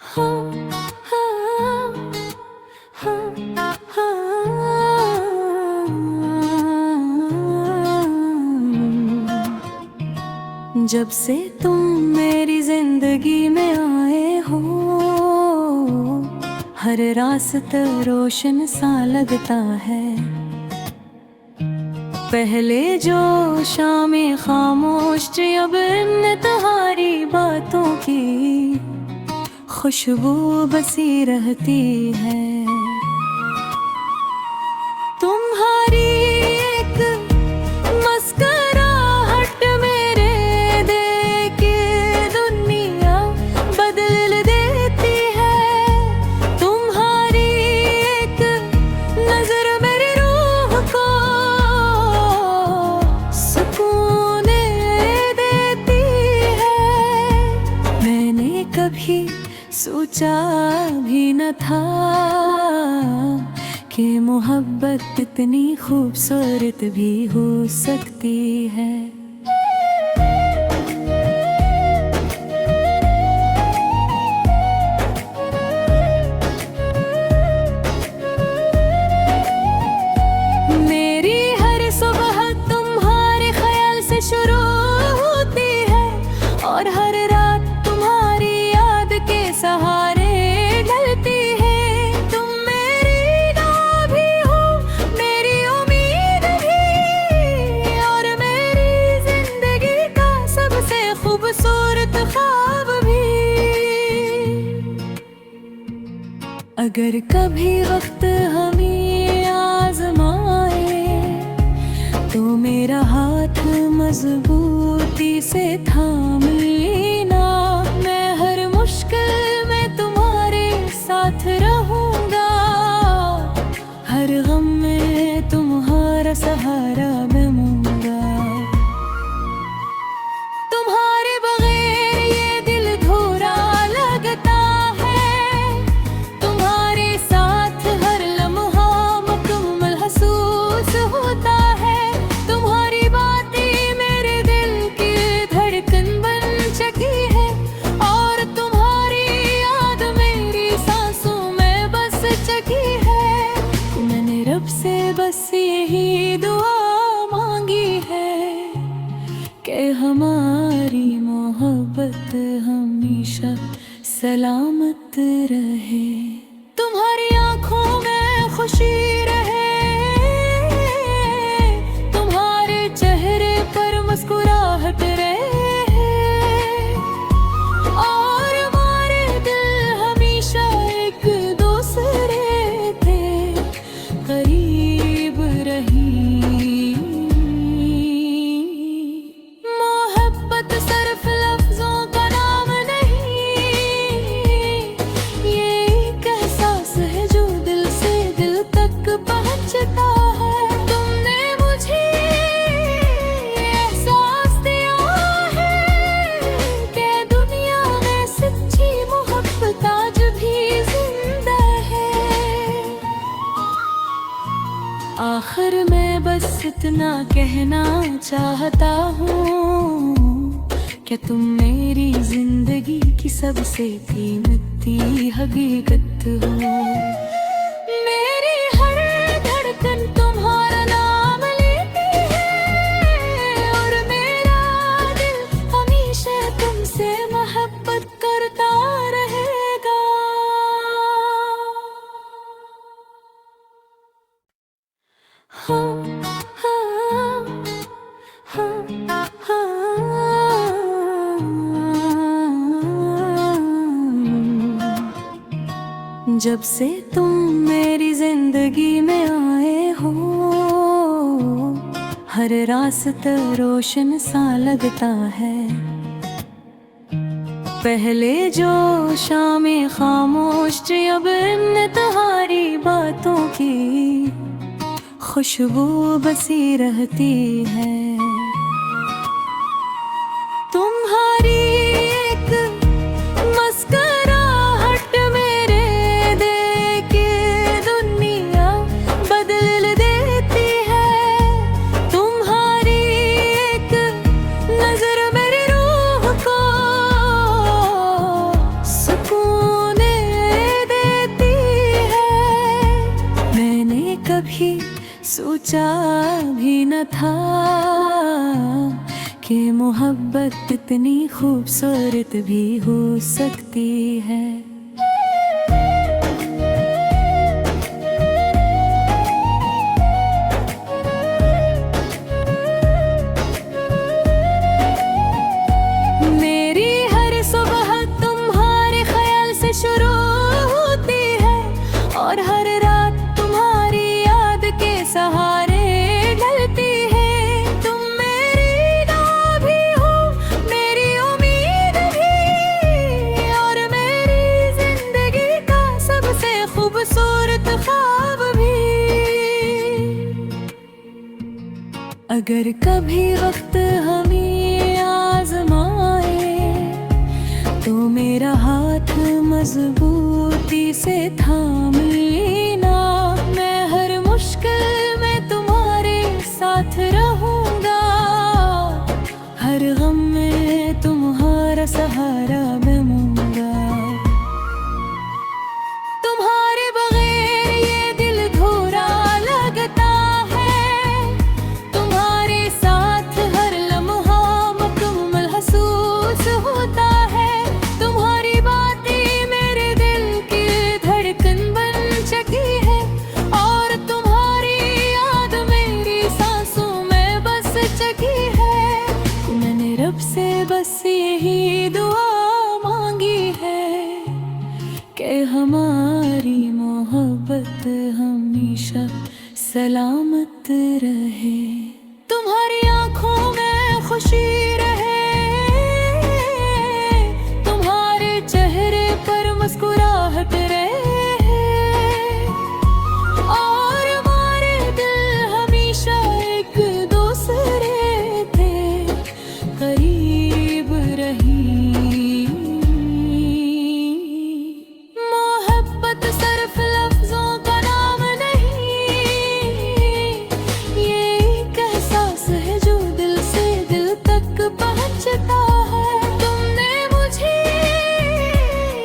हाँ, हाँ, हाँ, हाँ। जब से तुम मेरी जिंदगी में आए हो, हर रास्ता रोशन सा लगता है। पहले जो शामें खामोश थी, अब इन तुम्हारी बातों की खुशबू बसी रहती है। तुम्हारी एक मुस्कुराहट मेरे दिल की दुनिया बदल देती है। तुम्हारी एक नजर मेरी रूह को सुकून देती है। मैंने कभी सोचा भी न था कि मोहब्बत इतनी खूबसूरत भी हो सकती है। मेरी हर सुबह तुम्हारे ख्याल से शुरू होती है, और हर रात तुम्हारी याद के सहारे ढलती है। तुम मेरी दुआ भी हो, मेरी उम्मीद भी, और मेरी जिंदगी का सबसे खूबसूरत ख्वाब भी। अगर कभी वक्त हमें आजमाए तो मेरा हाथ मजबूती से थाम लेना। मैं हर मुश्किल में तुम्हारे साथ रहूंगा, हर गम में तुम्हारा सहारा बनूंगा। तुम्हारे बगैर ये दिल अधूरा लगता है, तुम्हारे साथ हर लम्हा मुकम्मल महसूस होता है। तुम्हारी बातें मेरे दिल की धड़कन बन चुकी है, और तुम्हारी याद मेरी सांसों में बस चुकी है। मैंने रब से बस यही दुआ मांगी है कि हमारी मोहब्बत हमेशा सलामत रहे। तुम्हारी आंखों में खुशी रहे, तुम्हारे चेहरे पर मुस्कुराहट रहे, और हमारे दिल हमेशा एक दूसरे थे करीब रही। मोहब्बत सिर्फ लफ्जों का नाम नहीं, ये एक एहसास है जो दिल से दिल तक पहुंचता है। तुमने मुझे एहसास दिया है कि दुनिया में सच्ची मोहब्बत आज भी जिंदा है। आखिर मैं बस इतना कहना चाहता हूँ कि तुम मेरी जिंदगी की सबसे कीमती हकीकत हो। मेरी हर धड़कन तुम्हारा नाम लेती है, और मेरा दिल हमेशा तुमसे मोहब्बत करता रहेगा। हाँ, हाँ, हाँ, हाँ। जब से तुम मेरी जिंदगी में आए हो, हर रास्ता रोशन सा लगता है। पहले जो शामें खामोश थी, अब इन तुम्हारी बातों की खुशबू बसी रहती है। तुम्हारी एक मुस्कुराहट मेरे दिल की दुनिया बदल देती है। तुम्हारी एक नजर मेरी रूह को सुकून कभी सोचा भी न था कि मोहब्बत इतनी खूबसूरत भी हो सकती है। मेरी हर सुबह तुम्हारे ख्याल से शुरू होती है और हर रात तुम्हारी याद के सहारे ढलती है। तुम मेरी दुआ भी हो, मेरी उम्मीद भी, और मेरी जिंदगी का सबसे खूबसूरत ख्वाब भी। अगर कभी वक्त हमें आजमाए तो मेरा हाथ मजबूती से थाम लेना। मैं हर मुश्किल में तुम्हारे साथ रहूंगा, हर गम में तुम्हारा सहारा बनूंगा। तुम्हारे बगैर ये दिल अधूरा लगता है, तुम्हारे साथ हर लम्हा मुकम्मल महसूस होता है। तुम्हारी बातें मेरे दिल की धड़कन बन चुकी है और तुम्हारी याद मेरी सांसों में बस चुकी है। मैंने रब से बस यही दुआ मांगी है कि हमारी मोहब्बत हमेशा सलामत रहे। तुम्हारी आंखों में खुशी रहे, तुम्हारे चेहरे पर मुस्कुराहट रहे, और हमारे दिल हमेशा एक दूसरे थे करीब रही। मोहब्बत सिर्फ लफ्जों का नाम नहीं, ये एक एहसास है जो दिल से दिल तक पहुंचता है। तुमने मुझे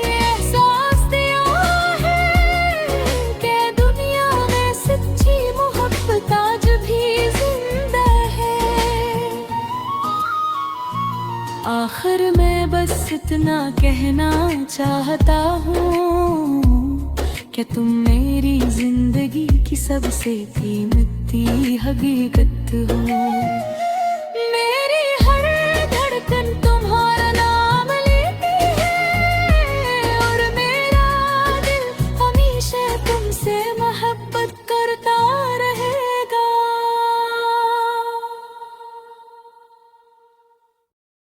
एहसास दिया है कि दुनिया में सच्ची मोहब्बत आज भी जिंदा है। आखिर मैं बस इतना कहना चाहता हूँ कि तुम मेरी जिंदगी की सबसे कीमती हकीकत हो।